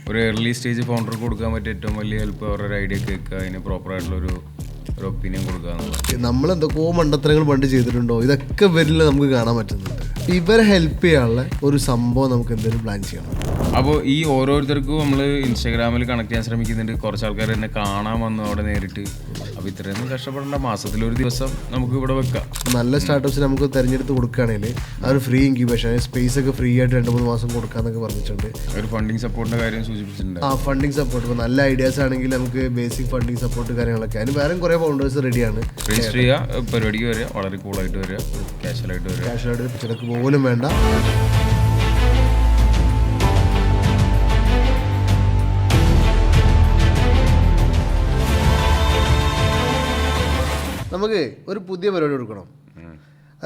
ഒരു early stage ഫൗണ്ടർക്ക് കൊടുക്കാൻ പറ്റിയ ഏറ്റവും വലിയ ഹെൽപ്പ് അവരുടെ ഐഡിയ കേൾക്കുക, അതിന് പ്രോപ്പറായിട്ടുള്ളൊരു ഒപ്പീനിയൻ കൊടുക്കുക എന്നുള്ളത്. നമ്മൾ എന്തൊക്കെയോ മണ്ടത്തരങ്ങൾ പണ്ട് ചെയ്തിട്ടുണ്ടോ, ഇതൊക്കെ വരില്ല നമുക്ക് കാണാൻ പറ്റുന്നുണ്ട്. ഇവരെ ഹെൽപ്പ് ചെയ്യാനുള്ള ഒരു സംഭവം നമുക്ക് എന്തെങ്കിലും പ്ലാൻ ചെയ്യണം. അപ്പോൾ ഈ ഓരോരുത്തർക്കും നമ്മൾ ഇൻസ്റ്റാഗ്രാമിൽ കണക്ട് ചെയ്യാൻ ശ്രമിക്കുന്നുണ്ട്. കുറച്ച് ആൾക്കാർ എന്നെ കാണാൻ വന്നു അവിടെ നേരിട്ട്. അപ്പോൾ ഇത്രയൊന്നും കഷ്ടപ്പെടേണ്ട, മാസത്തിലൊരു ദിവസം നമുക്ക് ഇവിടെ വെക്കാം. നല്ല സ്റ്റാർട്ടപ്സ് നമുക്ക് തിരഞ്ഞെടുത്ത് കൊടുക്കുകയാണെങ്കിൽ അതൊരു ഫ്രീ ഇൻക്യുബേഷൻ സ്പേസ് ഒക്കെ ഫ്രീ ആയിട്ട് 2-3 മാസം കൊടുക്കാന്നൊക്കെ പറഞ്ഞിട്ടുണ്ട്. ഒരു ഫണ്ടിങ് സപ്പോർട്ടിന്റെ കാര്യം സൂചിപ്പിച്ചിട്ടുണ്ട്. ഫണ്ടിങ് സപ്പോർട്ട് ഇപ്പോൾ നല്ല ഐഡിയാസ് ആണെങ്കിൽ നമുക്ക് ബേസിക് ഫണ്ടിങ് സപ്പോർട്ട് കാര്യങ്ങളൊക്കെ. അതിന് വേറെ കുറേ ഫൗണ്ടേഴ്സ് റെഡിയാണ്. രജിസ്റ്റർ ചെയ്യുക, പരിപാടിക്ക് വരിക, വളരെ കൂളായിട്ട് വരിക, ക്യാഷ്വലായിട്ട് വരിക. ക്യാഷ്വലായിട്ട് ചിലക്ക് പോലും വേണ്ട. നമുക്ക് ഒരു പുതിയ പരിപാടി കൊടുക്കണം.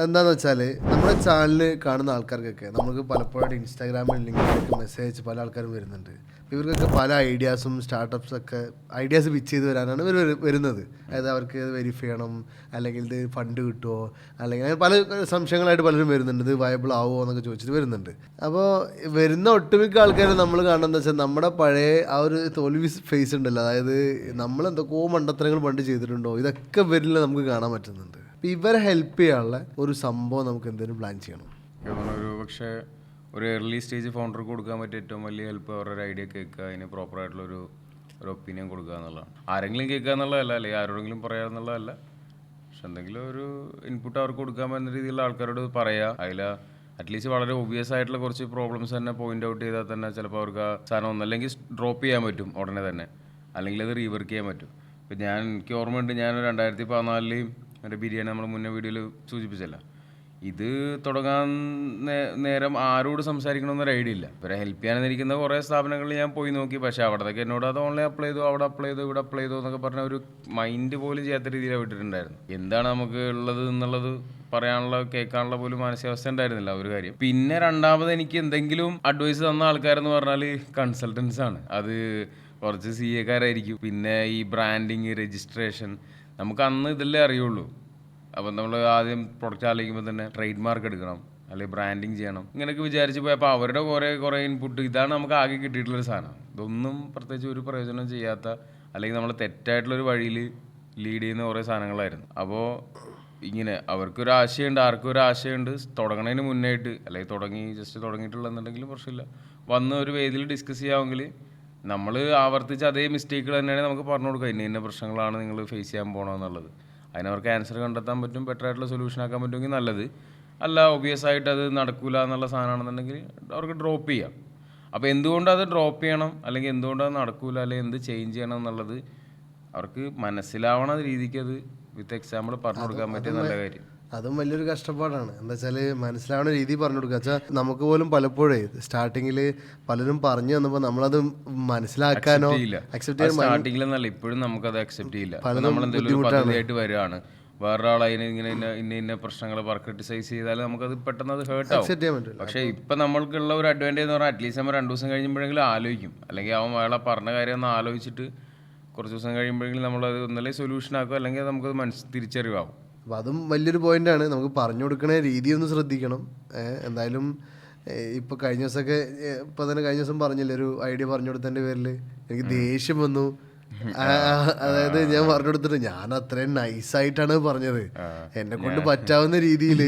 എന്താണെന്ന് വെച്ചാൽ നമ്മുടെ ചാനൽ കാണുന്ന ആൾക്കാർക്കൊക്കെ നമുക്ക് പലപ്പോഴായിട്ട് ഇൻസ്റ്റാഗ്രാമിൽ ലിങ്കിലൊക്കെ മെസ്സേജ് പല ആൾക്കാരും വരുന്നുണ്ട്. ഇവർക്കൊക്കെ പല ഐഡിയാസും സ്റ്റാർട്ടപ്സൊക്കെ ഐഡിയാസ് പിച്ച് ചെയ്ത് വരാനാണ് ഇവർ വരുന്നത്. അതായത് അവർക്ക് ഇത് വെരിഫൈ ചെയ്യണം, അല്ലെങ്കിൽ ഇത് ഫണ്ട് കിട്ടുമോ, അല്ലെങ്കിൽ അങ്ങനെ പല സംശയങ്ങളായിട്ട് പലരും വരുന്നുണ്ട്. ഇത് വയബിൾ ആവുമോ എന്നൊക്കെ ചോദിച്ചിട്ട് വരുന്നുണ്ട്. അപ്പോൾ വരുന്ന ഒട്ടുമിക്ക ആൾക്കാർ നമ്മൾ കാണുന്നത് വെച്ചാൽ നമ്മുടെ പഴയ ആ ഒരു തോൽവി ഫേസ് ഉണ്ടല്ലോ, അതായത് നമ്മൾ എന്തൊക്കെയോ മണ്ടത്തരങ്ങൾ പണ്ട് ചെയ്തിട്ടുണ്ടോ, ഇതൊക്കെ വരില്ല നമുക്ക് കാണാൻ പറ്റുന്നുണ്ട്. അപ്പോൾ ഇവരെ ഹെൽപ്പ് ചെയ്യാനുള്ള ഒരു സംഭവം നമുക്ക് എന്തെങ്കിലും പ്ലാൻ ചെയ്യണം. ഒരു പക്ഷേ ഒരു ഏർലി സ്റ്റേജ് ഫൗണ്ടർക്ക് കൊടുക്കാൻ പറ്റിയ ഏറ്റവും വലിയ ഹെൽപ്പ് അവരുടെ ഐഡിയ കേൾക്കുക, അതിന് പ്രോപ്പറായിട്ടുള്ളൊരു ഒപ്പീനിയൻ കൊടുക്കുക എന്നുള്ളതാണ്. ആരെങ്കിലും കേൾക്കുക എന്നുള്ളതല്ല, അല്ലെങ്കിൽ ആരോടെങ്കിലും പറയുക എന്നുള്ളതല്ല. പക്ഷെ എന്തെങ്കിലും ഒരു ഇൻപുട്ട് അവർക്ക് കൊടുക്കാൻ പറ്റുന്ന രീതിയിലുള്ള ആൾക്കാരോട് പറയുക. അതിൽ അറ്റ്ലീസ്റ്റ് വളരെ ഒബ്വിയസ് ആയിട്ടുള്ള കുറച്ച് പ്രോബ്ലംസ് തന്നെ പോയിന്റ് ഔട്ട് ചെയ്താൽ തന്നെ ചിലപ്പോൾ അവർക്ക് ആ സാധനം ഒന്നല്ലെങ്കിൽ ഡ്രോപ്പ് ചെയ്യാൻ പറ്റും ഉടനെ തന്നെ, അല്ലെങ്കിൽ അത് റീവർക്ക് ചെയ്യാൻ പറ്റും. ഇപ്പം എനിക്ക് ഓർമ്മയുണ്ട്, ഞാൻ 2014 എൻ്റെ ബിരിയാണി നമ്മൾ മുന്നേ വീഡിയോയിൽ സൂചിപ്പിച്ചല്ല, ഇത് തുടങ്ങാൻ നേരം ആരോട് സംസാരിക്കണമെന്നൊരു ഐഡിയ ഇല്ല. ഇവരെ ഹെൽപ്പ് ചെയ്യാനിരിക്കുന്ന കുറേ സ്ഥാപനങ്ങളിൽ ഞാൻ പോയി നോക്കി. പക്ഷേ അവിടത്തേക്ക് എന്നോട് അത് ഓൺലൈൻ അപ്ലൈ ചെയ്തു, അവിടെ അപ്ലൈ ചെയ്തു, ഇവിടെ അപ്ലൈ ചെയ്തു എന്നൊക്കെ പറഞ്ഞ ഒരു മൈൻഡ് പോലും ചെയ്യാത്ത രീതിയിലാണ് വിട്ടിട്ടുണ്ടായിരുന്നു. എന്താണ് നമുക്ക് ഉള്ളത് എന്നുള്ളത് പറയാനുള്ള കേൾക്കാനുള്ള പോലും മാനസികാവസ്ഥ ഉണ്ടായിരുന്നില്ല ഒരു കാര്യം. പിന്നെ രണ്ടാമത് എനിക്ക് എന്തെങ്കിലും അഡ്വൈസ് തന്ന ആൾക്കാരെന്ന് പറഞ്ഞാൽ കൺസൾട്ടൻസ് ആണ്. അത് കുറച്ച് CA പിന്നെ ഈ ബ്രാൻഡിങ്, രജിസ്ട്രേഷൻ, നമുക്ക് അന്ന് ഇതല്ലേ അറിയുള്ളൂ. അപ്പം നമ്മൾ ആദ്യം പ്രൊഡക്റ്റ് ആലോചിക്കുമ്പോൾ തന്നെ ട്രേഡ് മാർക്ക് എടുക്കണം, അല്ലെങ്കിൽ ബ്രാൻഡിങ് ചെയ്യണം, ഇങ്ങനെയൊക്കെ വിചാരിച്ച് പോയി. അപ്പോൾ അവരുടെ കുറേ ഇൻപുട്ട്, ഇതാണ് നമുക്ക് ആകെ കിട്ടിയിട്ടുള്ളൊരു സാധനം. ഇതൊന്നും പ്രത്യേകിച്ച് ഒരു പ്രയോജനം ചെയ്യാത്ത, അല്ലെങ്കിൽ നമ്മൾ തെറ്റായിട്ടുള്ളൊരു വഴിയിൽ ലീഡ് ചെയ്യുന്ന കുറേ സാധനങ്ങളായിരുന്നു. അപ്പോൾ ഇങ്ങനെ അവർക്കൊരു ആശയമുണ്ട്, ആർക്കും ഒരു ആശയമുണ്ട്. തുടങ്ങണതിന് മുന്നായിട്ട്, അല്ലെങ്കിൽ ജസ്റ്റ് തുടങ്ങിയിട്ടുള്ളതെന്നുണ്ടെങ്കിലും പ്രശ്നമില്ല, വന്ന് ഒരു വേദിയിൽ ഡിസ്കസ് ചെയ്യാമെങ്കിൽ നമ്മൾ ആവർത്തിച്ച് അതേ മിസ്റ്റേക്കുകൾ തന്നെയാണ് നമുക്ക് പറഞ്ഞു കൊടുക്കുക. ഇന്ന പ്രശ്നങ്ങളാണ് നിങ്ങൾ ഫേസ് ചെയ്യാൻ പോകണമെന്നുള്ളത്. അതിനവർക്ക് ആൻസർ കണ്ടെത്താൻ പറ്റും, ബെറ്റർ ആയിട്ടുള്ള സൊല്യൂഷൻ ആക്കാൻ പറ്റുമെങ്കിൽ നല്ലത്. അല്ല ഒബ്വിയസ് ആയിട്ട് അത് നടക്കില്ല എന്നുള്ള സാധനമാണെന്നുണ്ടെങ്കിൽ അവർക്ക് ഡ്രോപ്പ് ചെയ്യാം. അപ്പോൾ എന്തുകൊണ്ടത് ഡ്രോപ്പ് ചെയ്യണം, അല്ലെങ്കിൽ എന്തുകൊണ്ടത് നടക്കില്ല, അല്ലെങ്കിൽ എന്ത് ചേഞ്ച് ചെയ്യണം എന്നുള്ളത് അവർക്ക് മനസ്സിലാവണ രീതിക്ക് അത് വിത്ത് എക്സാമ്പിൾ പറഞ്ഞു കൊടുക്കാൻ പറ്റിയ നല്ല കാര്യം. അതും വലിയൊരു കഷ്ടപ്പാടാണ്. എന്താ വെച്ചാൽ മനസ്സിലാവുന്ന രീതി പറഞ്ഞു കൊടുക്കുക. വെച്ചാൽ നമുക്ക് പോലും പലപ്പോഴേ സ്റ്റാർട്ടിങ്ങിൽ പലരും പറഞ്ഞു തന്നപ്പോൾ നമ്മളത് മനസ്സിലാക്കാനോ അക്സെപ്റ്റ് സ്റ്റാർട്ടിങ്ങിലെന്നല്ല ഇപ്പോഴും നമുക്കത് അക്സെപ്റ്റ് ചെയ്യില്ല. നമ്മളെന്തെങ്കിലും പദ്ധതിയായിട്ട് വരികയാണ്, വേറൊരാൾ അതിന് ഇന്ന പ്രശ്നങ്ങൾ ക്രിട്ടിസൈസ് ചെയ്താൽ നമുക്കത് പെട്ടെന്ന് അത് ഹേർട്ട് ആവും. പക്ഷേ ഇപ്പം നമ്മൾക്കുള്ള ഒരു അഡ്വാൻറ്റേജ് എന്ന് പറഞ്ഞാൽ അറ്റ്ലീസ്റ്റ് നമ്മൾ 2 ദിവസം കഴിയുമ്പോഴെങ്കിലും ആലോചിക്കും, അല്ലെങ്കിൽ അവൻ അയാളെ പറഞ്ഞ കാര്യം ഒന്ന് ആലോചിച്ചിട്ട് കുറച്ച് ദിവസം കഴിയുമ്പോഴെങ്കിലും നമ്മളത് ഒന്നല്ലേ സൊല്യൂഷൻ ആക്കും, അല്ലെങ്കിൽ നമുക്കത് തിരിച്ചറിവാകും. അപ്പോൾ അതും വലിയൊരു പോയിൻ്റാണ്. നമുക്ക് പറഞ്ഞു കൊടുക്കണ രീതി ഒന്ന് ശ്രദ്ധിക്കണം. എന്തായാലും ഇപ്പോൾ കഴിഞ്ഞ ദിവസമൊക്കെ കഴിഞ്ഞ ദിവസം പറഞ്ഞില്ലേ, ഒരു ഐഡിയ പറഞ്ഞു കൊടുത്തതിൻ്റെ പേരിൽ എനിക്ക് ദേഷ്യം വന്നു. അതായത് ഞാൻ പറഞ്ഞു കൊടുത്തിട്ട് ഞാൻ അത്രയും നൈസായിട്ടാണ് പറഞ്ഞത്, എന്നെ കൊണ്ട് പറ്റാവുന്ന രീതിയിൽ.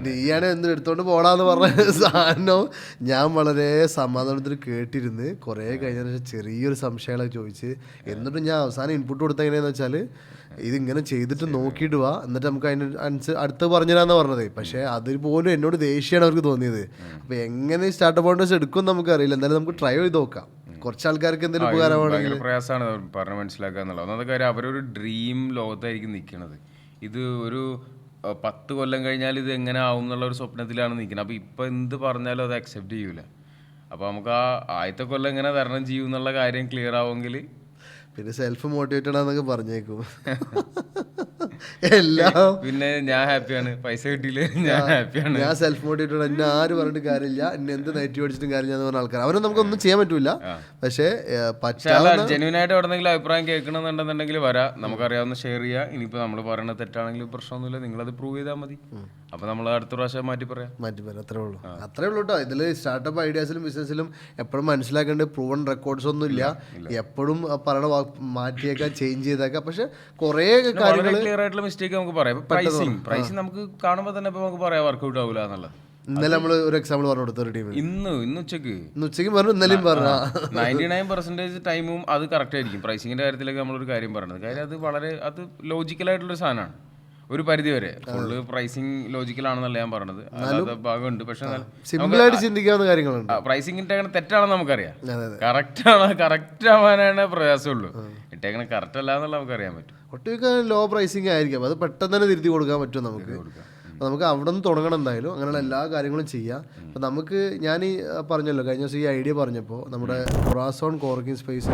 നീയാണ് എന്ത് എടുത്തോണ്ട് പോടാന്ന് പറഞ്ഞ സാധനം ഞാൻ വളരെ സമാധാനത്തിൽ കേട്ടിരുന്ന് കുറേ കഴിഞ്ഞതിന് ശേഷം ചെറിയൊരു സംശയങ്ങളൊക്കെ ചോദിച്ച്, എന്നിട്ട് ഞാൻ അവസാനം ഇൻപുട്ട് കൊടുത്ത എങ്ങനെയാണെന്ന് വെച്ചാൽ ഇതിങ്ങനെ ചെയ്തിട്ട് നോക്കിയിട്ട് വാ, എന്നിട്ട് നമുക്ക് അതിന് അടുത്ത് പറഞ്ഞുതരാന്ന് പറഞ്ഞത്. പക്ഷേ അതിൽ പോലും എന്നോട് ദേഷ്യമാണ് അവർക്ക് തോന്നിയത്. അപ്പോൾ എങ്ങനെ സ്റ്റാർട്ടപ്പ് ഫൗണ്ടേഴ്സ് എടുക്കും നമുക്കറിയില്ല. എന്തായാലും നമുക്ക് ട്രൈ ചെയ്ത് നോക്കാം. കുറച്ച് ആൾക്കാർക്ക് എന്തെങ്കിലും ഉപകാരമാണെങ്കിൽ. പ്രയാസമാണ് പറഞ്ഞ് മനസ്സിലാക്കുക എന്നുള്ളത്. ഒന്നാമത്തെ കാര്യം, അവരൊരു ഡ്രീം ലോകത്തായിരിക്കും നിൽക്കുന്നത്. ഇത് ഒരു 10 കൊല്ലം കഴിഞ്ഞാൽ ഇത് എങ്ങനെ ആവും എന്നുള്ള ഒരു സ്വപ്നത്തിലാണ് നിൽക്കുന്നത്. അപ്പോൾ ഇപ്പം എന്ത് പറഞ്ഞാലും അത് അക്സെപ്റ്റ് ചെയ്യൂല. അപ്പോൾ നമുക്ക് ആ ആദ്യത്തെ കൊല്ലം എങ്ങനെ തരണം ചെയ്യും എന്നുള്ള കാര്യം ക്ലിയർ ആവുമെങ്കിൽ പിന്നെ സെൽഫ് മോട്ടിവേറ്റഡ് ആണെന്നൊക്കെ പറഞ്ഞേക്കും. എല്ലാം പിന്നെ ഞാൻ ഹാപ്പിയാണ്, പൈസ കിട്ടിയില്ലേ ഞാൻ ഹാപ്പിയാണ്. ഞാൻ സെൽഫ് മോട്ടിവേറ്റഡ്, എന്നെ ആര് പറഞ്ഞിട്ട് കാര്യമില്ല, എന്നെ എന്ത് നെഗറ്റീവ് അടിച്ചിട്ടും കാര്യമില്ല എന്ന് പറഞ്ഞ ആൾക്കാർ അവരൊന്നും നമുക്കൊന്നും ചെയ്യാൻ പറ്റൂല. പക്ഷേ ജെന്യൂൻ ആയിട്ട് എവിടെന്നെങ്കിലും അഭിപ്രായം കേൾക്കണമെന്നുണ്ടെന്നുണ്ടെങ്കിൽ വരാം, നമുക്കറിയാവുന്ന ഷെയർ ചെയ്യാം. ഇനിയിപ്പോൾ നമ്മൾ പറയുന്നത് തെറ്റാണെങ്കിലും പ്രശ്നമൊന്നുമില്ല, നിങ്ങളത് പ്രൂവ് ചെയ്താൽ മതി. അപ്പൊ നമ്മൾ അടുത്ത പ്രാവശ്യം മാറ്റി പറയാം. അത്രേ ഉള്ളൂ കേട്ടോ. ഇതിൽ സ്റ്റാർട്ടപ്പ് ഐഡിയാസിലും ബിസിനസ്സിലും എപ്പോഴും മനസ്സിലാക്കേണ്ടത് പ്രൂവൺ റെക്കോർഡ്സ് ഒന്നും ഇല്ല. എപ്പോഴും പറയണ മാറ്റിയേക്കാം, ചേഞ്ച് ചെയ്തേക്കാം. പക്ഷെ കുറേ കാര്യങ്ങൾ ക്ലിയർ ആയിട്ടുള്ള മിസ്റ്റേക്ക് നമുക്ക് പറയാം. പ്രൈസിങ് നമുക്ക് കാണുമ്പോൾ തന്നെ നമുക്ക് പറയാം വർക്ക്ഔട്ട് ആവില്ല എന്നുള്ളത്. ഇന്നലെ നമ്മൾ ഒരു എക്സാമ്പിൾ പറഞ്ഞു കൊടുത്ത ഒരു ടീം ഇന്ന് ഉച്ചയ്ക്ക് പറഞ്ഞു, ഇന്നലെയും പറഞ്ഞു 99% ടൈമും അത് കറക്റ്റ് ആയിരിക്കും. പ്രൈസിങ്ങിന്റെ കാര്യത്തിലൊക്കെ നമ്മളൊരു കാര്യം പറയുന്നത് കാര്യം അത് ലോജിക്കലായിട്ടുള്ളൊരു സാധനമാണ് ഒരു പരിധി വരെ. ഫുള്ള് പ്രൈസിങ് ലോജിക്കലാണെന്നല്ല ഞാൻ പറഞ്ഞത്, അല്ലാതെ ഭാഗമുണ്ട്. പക്ഷെ സിമ്പിളായിട്ട് ചിന്തിക്കാവുന്ന കാര്യങ്ങളുണ്ട്. പ്രൈസിംഗ് ഇട്ടേക്കണ തെറ്റാണെന്ന് നമുക്കറിയാം, കറക്റ്റ് ആവാനാണ് പ്രയാസമുള്ളൂ. ഇട്ടേക്കണ കറക്റ്റ് അല്ല എന്നുള്ള നമുക്കറിയാൻ പറ്റും. ഒട്ടുമിക്ക ലോ പ്രൈസിങ് ആയിരിക്കും, അത് പെട്ടെന്ന് തന്നെ തിരുത്തി കൊടുക്കാൻ പറ്റും നമുക്ക്. അപ്പോൾ നമുക്ക് അവിടെ നിന്ന് തുടങ്ങണം എന്തായാലും, അങ്ങനെയുള്ള എല്ലാ കാര്യങ്ങളും ചെയ്യാം. അപ്പോൾ നമുക്ക് ഞാൻ ഈ പറഞ്ഞല്ലോ കഴിഞ്ഞ ദിവസം ഈ ഐഡിയ പറഞ്ഞപ്പോൾ നമ്മുടെ കൊറാസോൺ കോവർക്കിംഗ് സ്പേസ്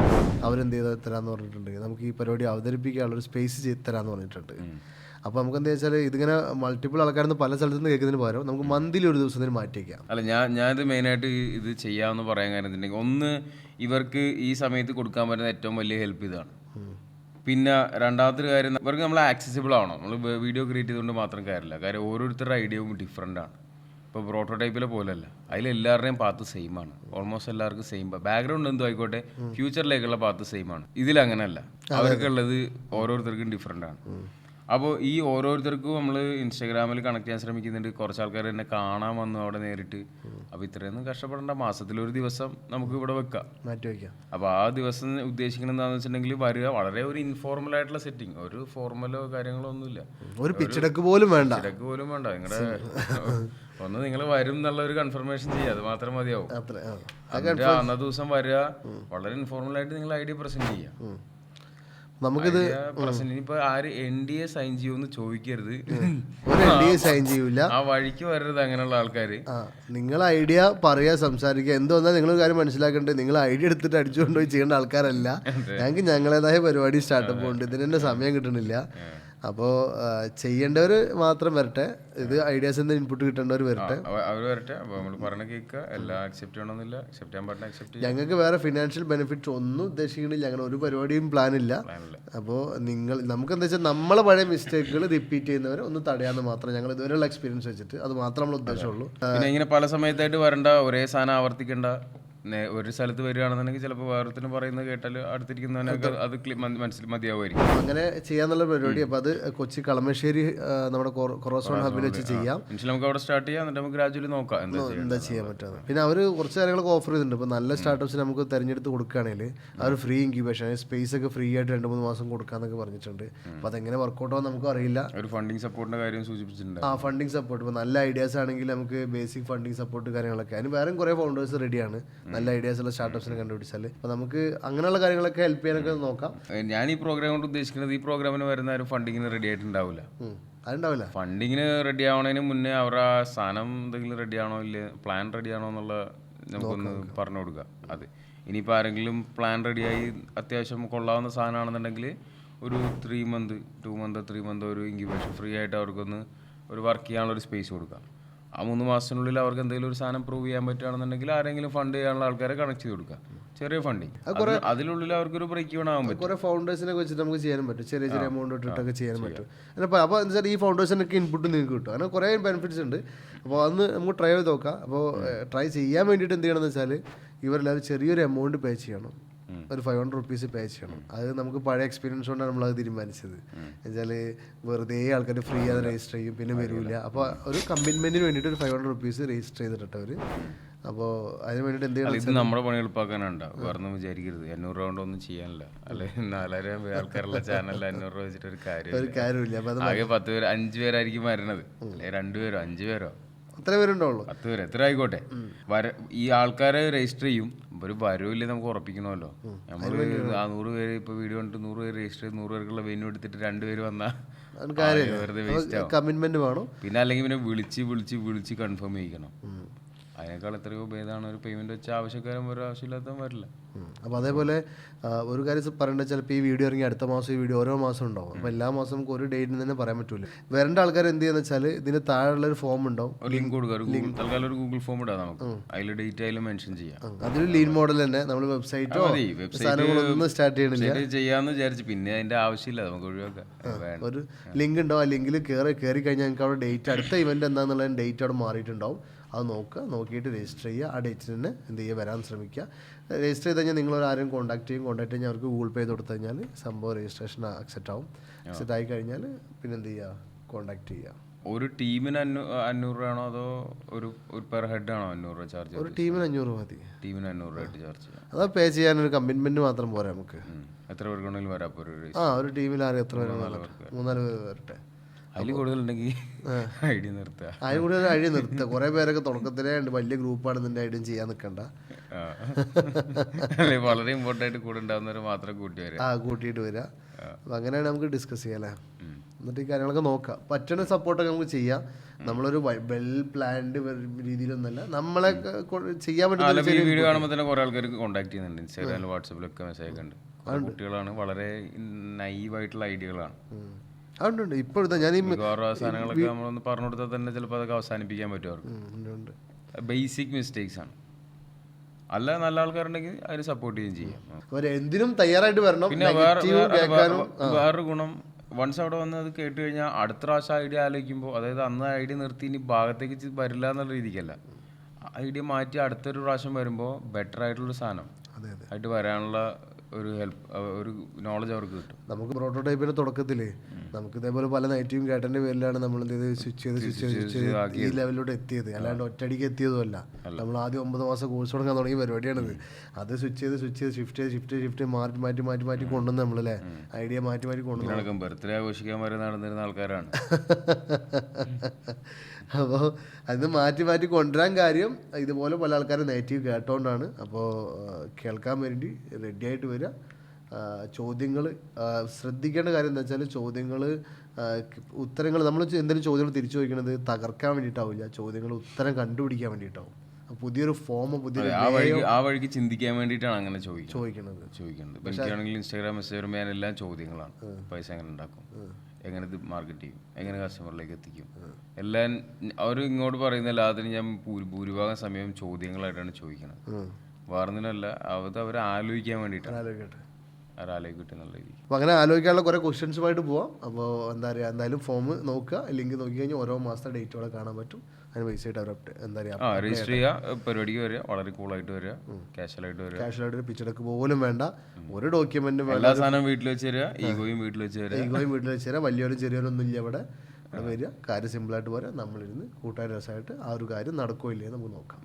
അവരെന്ത് ചെയ്ത് തരാമെന്ന് പറഞ്ഞിട്ടുണ്ട്. നമുക്ക് ഈ പരിപാടി അവതരിപ്പിക്കാനുള്ളൊരു സ്പേസ് തരാമെന്ന് പറഞ്ഞിട്ടുണ്ട്. അപ്പോൾ നമുക്ക് എന്താ വെച്ചാൽ ഇതിങ്ങനെ മൾട്ടിപ്പിൾ ആൾക്കാരൊന്നും പല സ്ഥലത്തു നിന്ന് കേൾക്കുന്നതിന് പകരം നമുക്ക് മന്ത്ലി ഒരു ദിവസത്തിന് മാറ്റിയേക്കാം. അല്ല ഞാനിത് മെയിനായിട്ട് ഇത് ചെയ്യാമെന്ന് പറയാൻ കാര്യം വെച്ചിട്ടുണ്ടെങ്കിൽ, ഒന്ന് ഇവർക്ക് ഈ സമയത്ത് കൊടുക്കാൻ പറ്റുന്ന ഏറ്റവും വലിയ ഹെൽപ്പ് ഇതാണ്. പിന്നെ രണ്ടാമത്തെ കാര്യം, ഇവർക്ക് നമ്മൾ ആക്സസിബിൾ ആവണം. നമ്മൾ വീഡിയോ ക്രിയേറ്റ് ചെയ്തുകൊണ്ട് മാത്രം കാര്യമില്ല. കാര്യം ഓരോരുത്തരുടെ ഐഡിയയും ഡിഫറെൻ്റ് ആണ്. ഇപ്പോൾ പ്രോട്ടോടൈപ്പിലെ പോലെയല്ല, അതിലെല്ലാവരുടെയും പാത്ത് സെയിം ആണ്. ഓൾമോസ്റ്റ് എല്ലാവർക്കും സെയിം ബാക്ക്ഗ്രൗണ്ട് എന്തോ ആയിക്കോട്ടെ, ഫ്യൂച്ചറിലേക്കുള്ള പാത്ത് സെയിം ആണ്. ഇതിലങ്ങനെയല്ല, അവർക്കുള്ളത് ഓരോരുത്തർക്കും ഡിഫറെൻ്റ് ആണ്. അപ്പോൾ ഈ ഓരോരുത്തർക്കും നമ്മൾ ഇൻസ്റ്റാഗ്രാമിൽ കണക്ട് ചെയ്യാൻ ശ്രമിക്കുന്നുണ്ട്. കുറച്ച് ആൾക്കാർ എന്നെ കാണാൻ വന്നു അവിടെ നേരിട്ട്. അപ്പോൾ ഇത്രയൊന്നും കഷ്ടപ്പെടേണ്ട, മാസത്തിലൊരു ദിവസം നമുക്ക് ഇവിടെ മാറ്റി വയ്ക്കാം. അപ്പോൾ ആ ദിവസം ഉദ്ദേശിക്കുന്നത് എന്താണെന്ന് വെച്ചിട്ടുണ്ടെങ്കിൽ വരിക, വളരെ ഒരു ഇൻഫോർമൽ ആയിട്ടുള്ള സെറ്റിംഗ്, ഒരു ഫോർമലോ കാര്യങ്ങളോ ഒന്നുമില്ല, ഒരു പിച്ചടക്ക് പോലും വേണ്ട. നിങ്ങളുടെ ഒന്ന് നിങ്ങൾ വരും എന്നുള്ള ഒരു കൺഫർമേഷൻ ചെയ്യുക, അത് മാത്രം മതിയാവും. അന്നത്തെ ദിവസം വരിക, വളരെ ഇൻഫോർമൽ ആയിട്ട് നിങ്ങൾ ഐഡിയ പ്രസന്റ് ചെയ്യുക. നമുക്കിത് ഇനിയിപ്പോ ആര് NDA സൈൻ ചെയ്യുമെന്ന് ചോദിക്കരുത്, സൈൻ ചെയ്യൂല, ആ വഴിക്ക് വരരുത് അങ്ങനെയുള്ള ആൾക്കാര്. നിങ്ങൾ ഐഡിയ പറയാ, സംസാരിക്കുക. എന്തുവന്നാൽ നിങ്ങൾ കാര്യം മനസ്സിലാക്കേണ്ടത്, നിങ്ങൾ ഐഡിയ എടുത്തിട്ട് അടിച്ചുകൊണ്ടുപോയി ചെയ്യേണ്ട ആൾക്കാരല്ല. ഞങ്ങൾക്ക് ഞങ്ങളേതായ പരിപാടി സ്റ്റാർട്ടപ്പ് ഉണ്ട്, ഇതിന് തന്നെ സമയം കിട്ടണില്ല. അപ്പോൾ ചെയ്യേണ്ടവർ മാത്രം വരട്ടെ, ഇത് ഐഡിയാസിന്റെ ഇൻപുട്ട് കിട്ടേണ്ടവർ വരട്ടെ, അവർ വരട്ടെ. അപ്പോൾ നമ്മൾ പറഞ്ഞ കേൾക്കുക, എല്ലാം അക്സെപ്റ്റ് ചെയ്യണമെന്നില്ല, അക്സെപ്റ്റ് ചെയ്യാൻ പറ്റുന്ന അക്സെപ്റ്റ് ചെയ്യാം. ഞങ്ങൾക്ക് വേറെ ഫിനാൻഷ്യൽ ബെനിഫിറ്റ്സ് ഒന്നും ഉദ്ദേശിക്കണില്ല, അങ്ങനെ ഒരു പരിപാടിയും പ്ലാൻ ഇല്ല. അപ്പോൾ നമുക്ക് എന്താ വെച്ചാൽ നമ്മളെ പഴയ മിസ്റ്റേക്കുകൾ റിപ്പീറ്റ് ചെയ്യുന്നവരെ ഒന്ന് തടയാന്ന് മാത്രം, ഞങ്ങൾ ഇതുവരെയുള്ള എക്സ്പീരിയൻസ് വെച്ചിട്ട് അത് മാത്രം നമ്മൾ ഉദ്ദേശമുള്ളൂ. പിന്നെ ഇങ്ങനെ പല സമയത്തായിട്ട് വരണ്ട, ഒരേ സാധനം ആവർത്തിക്കണ്ട. ഒരു സ്ഥലത്ത് വരികയാണെന്നുണ്ടെങ്കിൽ ചിലപ്പോൾ വേറത്തിന് പറയുന്നത് കേട്ടാൽ അടുത്തിരിക്കുന്നവനൊക്കെ അത് മതിയാവുമായിരിക്കും. അങ്ങനെ ചെയ്യാന്നുള്ള പരിപാടി. അപ്പോൾ അത് കൊച്ചി കളമശ്ശേരി നമ്മുടെ കൊറോസോൺ ഹബിൽ വെച്ച് ചെയ്യാം. നമുക്ക് അവിടെ സ്റ്റാർട്ട് ചെയ്യാം, എന്നിട്ട് നമുക്ക് ഗ്രാജുവലി നോക്കാം എന്താ ചെയ്യാൻ പറ്റുന്നത്. പിന്നെ അവർ കുറച്ച് കാര്യങ്ങളൊക്കെ ഓഫർ ചെയ്തിട്ടുണ്ട്. ഇപ്പോൾ നല്ല സ്റ്റാർട്ടപ്സിന് നമുക്ക് തിരഞ്ഞെടുത്ത് കൊടുക്കുകയാണെങ്കിൽ അവർ ഫ്രീ ഇൻക്യുബേഷൻ സ്പേസ് ഒക്കെ ഫ്രീ ആയിട്ട് 2-3 മാസം കൊടുക്കാന്നൊക്കെ പറഞ്ഞിട്ടുണ്ട്. അപ്പോൾ അതെങ്ങനെ വർക്കൗട്ട് ആവും നമുക്ക് അറിയില്ല. ഒരു ഫണ്ടിങ് സപ്പോർട്ടിന്റെ കാര്യം സൂചിപ്പിച്ചിട്ടുണ്ട്. ഫണ്ടിങ് സപ്പോർട്ട്, ഇപ്പോൾ നല്ല ഐഡിയാസ് ആണെങ്കിൽ നമുക്ക് ബേസിക് ഫണ്ടിങ് സപ്പോർട്ട് കാര്യങ്ങളൊക്കെ. അതിന് വേറെ കുറേ ഫൗണ്ടേഴ്സ് റെഡിയാണ്, നല്ല ഐഡിയാസ് ഉള്ള സ്റ്റാർട്ടപ്സിനെ കണ്ടുപിടിച്ചാൽ. അപ്പോൾ നമുക്ക് അങ്ങനെയുള്ള കാര്യങ്ങളൊക്കെ ഹെൽപ്പ് ചെയ്യാനൊക്കെ നോക്കാം. ഞാൻ ഈ പ്രോഗ്രാം കൊണ്ട് ഉദ്ദേശിക്കുന്നത്, ഈ പ്രോഗ്രാമിന് വരുന്ന ഒരു ഫണ്ടിങ്ങിന് റെഡി ആയിട്ടുണ്ടാവില്ല. അതുണ്ടാവില്ല. ഫണ്ടിങ്ങിന് റെഡി ആവണതിന് മുന്നേ അവരുടെ സാധനം എന്തെങ്കിലും റെഡി ആണോ ഇല്ല, പ്ലാൻ റെഡി ആണോ എന്നുള്ള നമുക്കൊന്ന് പറഞ്ഞു കൊടുക്കുക. അത് ഇനിയിപ്പോൾ ആരെങ്കിലും പ്ലാൻ റെഡിയായി അത്യാവശ്യം കൊള്ളാവുന്ന സാധനമാണെന്നുണ്ടെങ്കിൽ ഒരു 3 month 2 month 3 month ഒരു ഇൻക്യുബേഷൻ ഫ്രീ ആയിട്ട് അവർക്കൊന്ന് ഒരു വർക്ക് ചെയ്യാനുള്ള ഒരു സ്പേസ് കൊടുക്കാം. ആ 3 മാസത്തിനുള്ളിൽ അവർക്ക് എന്തെങ്കിലും ഒരു സാധനം പ്രൂവ് ചെയ്യാൻ പറ്റുകയാണെന്നുണ്ടെങ്കിൽ ആരെങ്കിലും ഫണ്ട് ചെയ്യാനുള്ള ആൾക്കാരെ കണക്ട് ചെയ്ത് കൊടുക്കുക. ചെറിയ ഫണ്ടിങ്, അതിനുള്ളിൽ അവർക്കൊരു ബ്രേക്ക് ഈവൻ ആവാൻ പറ്റും. കുറേ ഫൗണ്ടേഴ്സിനെ വെച്ചിട്ട് നമുക്ക് ചെയ്യാനും പറ്റും, ചെറിയ എമൗണ്ട് ഇട്ടിട്ടൊക്കെ ചെയ്യാൻ പറ്റും. അപ്പോൾ എന്താ വെച്ചാൽ ഈ ഫൗണ്ടേഴ്സിനൊക്കെ ഇൻപുട്ട് നിങ്ങൾക്ക് കിട്ടും. അങ്ങനെ കുറേ ബെനിഫിറ്റ്സ് ഉണ്ട്. അപ്പോൾ അന്ന് നമുക്ക് ട്രൈ ചെയ്ത് നോക്കാം. അപ്പോൾ ട്രൈ ചെയ്യാൻ വേണ്ടിയിട്ട് എന്ത് ചെയ്യണമെന്ന് വെച്ചാൽ ഇവരെല്ലാവരും ചെറിയൊരു എമൗണ്ട് പേ ചെയ്യണം, ഒരു 500 rupees പേ ചെയ്യണം. അത് നമുക്ക് പഴയ എക്സ്പീരിയൻസ് കൊണ്ടാണ് നമ്മളത് തീരുമാനിച്ചത്. എന്നുവെച്ചാൽ വെറുതെ ആൾക്കാർ ഫ്രീ ആയി രജിസ്റ്റർ ചെയ്യും, പിന്നെ വരില്ല. അപ്പോൾ ഒരു കമ്മിറ്റ്മെന്റിന് വേണ്ടിയിട്ട് ഒരു 500 rupees രജിസ്റ്റർ ചെയ്തിട്ട് അവർ. അപ്പോൾ അതിന് വേണ്ടിയിട്ട് എന്ത് ചെയ്യണം, ഇത് നമ്മുടെ പണി എളുപ്പമാക്കാനുണ്ടാവും. വേറെ വിചാരിക്കരുത് 800 രൂപ കൊണ്ടൊന്നും ചെയ്യാനില്ല. അല്ലെ 4000 ആൾക്കാരുള്ള ചാനലിൽ 500 രൂപ വെച്ചിട്ട് ഒരു കാര്യമില്ല. ആകെ 10 പേര് 5 പേരായിരിക്കും വരണത്, അല്ലെ 2 പേരോ 5 പേരോ അത്ര പേരുണ്ടാവുള്ളൂ. 10 പേര് എത്ര ആയിക്കോട്ടെ. ഈ ആൾക്കാരെ രജിസ്റ്റർ ചെയ്യും, ഒരു വരവില്ലേ നമുക്ക് ഉറപ്പിക്കണമല്ലോ. നമ്മൾ 100 പേര് ഇപ്പോൾ വീഡിയോ കണ്ടിട്ട് 100 പേര് രജിസ്റ്റർ ചെയ്ത് 100 പേർക്കുള്ള വെന്യൂ എടുത്തിട്ട് 2 പേര് വന്നാൽ വെറുതെ വേസ്റ്റ് ആവും. കമ്മിറ്റ്മെന്റ് വേണം. പിന്നെ അല്ലെങ്കിൽ പിന്നെ വിളിച്ച് കൺഫേം ചെയ്യിക്കണം. അതിനേക്കാൾ എത്രയോ ഭേദമാണ് ഒരു പേയ്മെന്റ് വെച്ച ആവശ്യക്കാരും ഒരു ആവശ്യമില്ലാത്തതും വരില്ല. അപ്പോൾ അതേപോലെ ഒരു കാര്യം പറയേണ്ടത്, ചിലപ്പോൾ ഈ വീഡിയോ ഇറങ്ങി അടുത്ത മാസം ഈ വീഡിയോ ഓരോ മാസം ഉണ്ടാവും. അപ്പോൾ എല്ലാ മാസം നമുക്ക് ഒരു ഡേറ്റിന് തന്നെ പറയാൻ പറ്റില്ല. വരേണ്ട ആൾക്കാർ എന്ത് ചെയ്യുന്ന വെച്ചാൽ ഇതിന് താഴെയുള്ള ഒരു ഫോം ഉണ്ടാവും, ഒരു ലിങ്ക് കൊടുക്കുക, തൽക്കാലം ഒരു ഗൂഗിൾ ഫോം ഇടാം നമുക്ക്, അതിൽ ഡേറ്റ് അതിൽ മെൻഷൻ ചെയ്യാം. അതൊരു ലീൻ മോഡൽ തന്നെ നമ്മൾ വെബ്സൈറ്റോ സാധനങ്ങളൊന്നും സ്റ്റാർട്ട് ചെയ്യണില്ല, ചെയ്യാന്ന് വിചാരിച്ചു. പിന്നെ അതിന്റെ ആവശ്യമില്ല, നമുക്ക് ഒഴിവാക്കാം. ഒരു ലിങ്ക് ഉണ്ടാവും, ആ ലിങ്കിൽ കയറി കഴിഞ്ഞാൽ നിങ്ങൾക്ക് അവിടെ ഡേറ്റ്, അടുത്ത ഇവന്റ് എന്താണെന്നുള്ള ഡേറ്റ് അവിടെ മാറിയിട്ടുണ്ടാവും. അത് നോക്കിയിട്ട് രജിസ്റ്റർ ചെയ്യുക. ആ ഡേറ്റിന് തന്നെ എന്ത് ചെയ്യുക, വരാൻ ശ്രമിക്കുക. രജിസ്റ്റർ ചെയ്ത് കഴിഞ്ഞാൽ നിങ്ങളൊരു ആരും കോൺടാക്ട് കഴിഞ്ഞാൽ അവർക്ക് ഗൂഗിൾ പേ കൊടുത്തു കഴിഞ്ഞാൽ സംഭവം രജിസ്ട്രേഷൻ അക്സെപ്റ്റ് ആവും. അക്സെപ്റ്റ് ആയി കഴിഞ്ഞാൽ പിന്നെ എന്ത് ചെയ്യുക, കോൺടാക്ട് ചെയ്യുക. ഒരു ടീമിന് 500 രൂപയാണോ അതോ ഒരു പെർ ഹെഡ് ആണോ 500 രൂപ ചാർജ്? ഒരു ടീമിന് 500 മതി. ടീമിന് 500 രൂപ ചാർജ് ചെയ്യാം. അത് പേ ചെയ്യാനൊരു കമ്മിറ്റ്മെന്റ് മാത്രം പോരാ നമുക്ക്. എത്ര പേർക്കുണ്ടെങ്കിലും വരാം. ഒരു ടീമിൽ ആരും എത്ര പേര്, 3-4 പേര് വരട്ടെ. അതിൽ കൂടുതലുണ്ടെങ്കിൽ ഐഡിയ നിർത്തുക. അതിൽ കൂടുതൽ ഐഡിയ നിർത്തുക. കുറെ പേരൊക്കെ തുടക്കത്തിലേ ഉണ്ട്, വലിയ ഗ്രൂപ്പാണ് നിന്റെ ഐഡിയ ചെയ്യാൻ നിൽക്കണ്ട. വളരെ ഇമ്പോർട്ടൻ്റ് ആയിട്ട് കൂടെ ഉണ്ടാവുന്നവർ മാത്രം കൂട്ടിയിട്ട് വരിക. അപ്പം അങ്ങനെയാണ് നമുക്ക് ഡിസ്കസ് ചെയ്യാം അല്ലേ. എന്നിട്ട് ഈ കാര്യങ്ങളൊക്കെ നോക്കാം. പറ്റുന്ന സപ്പോർട്ടൊക്കെ നമുക്ക് ചെയ്യാം. നമ്മളൊരു വെൽ പ്ലാൻഡ് രീതിയിലൊന്നല്ല, നമ്മളെ ചെയ്യാൻ പറ്റുന്ന വീഡിയോ കാണുമ്പോൾ തന്നെ കുറെ ആൾക്കാർ കോൺടാക്ട് ചെയ്യുന്നുണ്ട്. ഇൻസ്റ്റാഗ്രാമിലും വാട്സാപ്പിലൊക്കെ മെസ്സേജ് ഒക്കെ ഉണ്ട്. കുട്ടികളാണ്, വളരെ നൈവായിട്ടുള്ള ഐഡിയകളാണ്. അതുകൊണ്ട് ഇപ്പോഴത്തെ ഞാൻ ഈ സാധനങ്ങളൊക്കെ നമ്മളൊന്ന് പറഞ്ഞു കൊടുത്താൽ തന്നെ ചിലപ്പോൾ അതൊക്കെ അവസാനിപ്പിക്കാൻ പറ്റും അവർക്ക്. ബേസിക് മിസ്റ്റേക്സ് ആണ്. അല്ല, നല്ല ആൾക്കാരുണ്ടെങ്കിൽ അതിന് സപ്പോർട്ട് ചെയ്യുകയും ചെയ്യാം. എന്തിനും തയ്യാറായിട്ട് വരണം. പിന്നെ വേറൊരു ഗുണം, വൺസ് അവിടെ വന്ന് അത് കേട്ട് കഴിഞ്ഞാൽ അടുത്ത പ്രാവശ്യം ഐഡിയ ആലോചിക്കുമ്പോൾ, അതായത് അന്ന് ഐഡിയ നിർത്തി ഇനി ഭാഗത്തേക്ക് വരില്ല എന്നുള്ള രീതിക്കല്ല, ഐഡിയ മാറ്റി അടുത്തൊരു പ്രാവശ്യം വരുമ്പോൾ ബെറ്റർ ആയിട്ടുള്ളൊരു സാധനം ആയിട്ട് വരാനുള്ള ഒരു ഹെൽപ്പ്, ഒരു നോളജ് അവർക്ക് കിട്ടും. നമുക്ക് പ്രോട്ടോടൈപ്പിന്റെ തുടക്കത്തിൽ നമുക്ക് ഇതേപോലെ പല നെഗറ്റീവും കേട്ടതിന്റെ പേരിലാണ് നമ്മൾ സ്വിച്ച് ചെയ്ത് ഈ ലെവലിലോട്ട് എത്തിയത്. അല്ലാണ്ട് ഒറ്റയടിക്ക് എത്തിയതുമല്ല. നമ്മൾ ആദ്യം 9 മാസം കോഴ്സ് തുടങ്ങാൻ തുടങ്ങിയ പരിപാടിയാണിത്. അത് സ്വിച്ച് ചെയ്ത് ഷിഫ്റ്റ് മാറ്റി കൊണ്ടുവന്ന് നമ്മളല്ലേ ഐഡിയ മാറ്റി കൊണ്ടുവന്നു. ബർത്ത്ഡേ ആഘോഷിക്കാൻ വരെ നടന്നിരുന്ന ആൾക്കാരാണ്. അപ്പോൾ അത് മാറ്റി കൊണ്ടുവരാൻ കാര്യം ഇതുപോലെ പല ആൾക്കാരും നെഗറ്റീവ് കേട്ടോണ്ടാണ്. അപ്പോൾ കേൾക്കാൻ വേണ്ടി റെഡി ആയിട്ട് വരിക. ചോദ്യങ്ങൾ ശ്രദ്ധിക്കേണ്ട കാര്യം എന്താ വെച്ചാൽ, ഉത്തരങ്ങൾ നമ്മൾ എന്തെങ്കിലും ചോദ്യങ്ങൾ തിരിച്ചു ചോദിക്കുന്നത് തകർക്കാൻ വേണ്ടിയിട്ടാവില്ല, ചോദ്യങ്ങൾ ഉത്തരം കണ്ടുപിടിക്കാൻ വേണ്ടിയിട്ടാവും. പുതിയൊരു ഫോം, ആ വഴിക്ക് ചിന്തിക്കാൻ വേണ്ടിയിട്ടാണ് അങ്ങനെ ചോദിക്കുന്നത്. എനിക്കാണെങ്കിൽ ഇൻസ്റ്റാഗ്രാം മെസ്സേജ് വരുമ്പോൾ ഞാൻ എല്ലാം ചോദ്യങ്ങളാണ്. പൈസ എങ്ങനെ ഉണ്ടാക്കും, എങ്ങനെ ഇത് മാർക്കറ്റ് ചെയ്യും, എങ്ങനെ കസ്റ്റമറിലേക്ക് എത്തിക്കും, എല്ലാം അവർ ഇങ്ങോട്ട് പറയുന്നില്ല. അതിന് ഞാൻ ഭൂരിഭാഗം സമയം ചോദ്യങ്ങളായിട്ടാണ് ചോദിക്കുന്നത്. വേറൊന്നിനല്ല, അവർ ആലോചിക്കാൻ വേണ്ടിയിട്ടാണ്. ആലോചിക്കട്ടെ എന്നുള്ള രീതി. അപ്പോൾ അങ്ങനെ ആലോചിക്കാനുള്ള കുറേ ക്വസ്റ്റ്യൻസുമായിട്ട് പോവാം. അപ്പോൾ എന്താ പറയുക, എന്തായാലും ഫോം നോക്കുക. ലിങ്ക് നോക്കി കഴിഞ്ഞാൽ ഓരോ മാസത്തെ ഡേറ്റോടെ കാണാൻ പറ്റും. അതിന് പൈസയായിട്ട് അവർ എന്താ പറയുക രജിസ്റ്റർ ചെയ്യുക, പരിപാടിക്ക് വരിക, വളരെ കൂളായിട്ട് വരിക, ക്യാഷ്വലായിട്ട് പിച്ചെടുക്ക് പോലും വേണ്ട, ഒരു ഡോക്യുമെന്റും വേണ്ട, എല്ലാ സാധനവും വീട്ടിൽ വെച്ച് തരിക, ഈഗോയും വീട്ടിൽ വെച്ച് തരിക, വലിയൊരു ചെറിയൊരൊന്നും ഇല്ല ഇവിടെ. അവിടെ വരിക, കാര്യം സിമ്പിളായിട്ട് പോരാ. നമ്മളിരുന്ന് കൂട്ടാൻ രസമായിട്ട് ആ ഒരു കാര്യം നടക്കുകയില്ലേ നമുക്ക് നോക്കാം.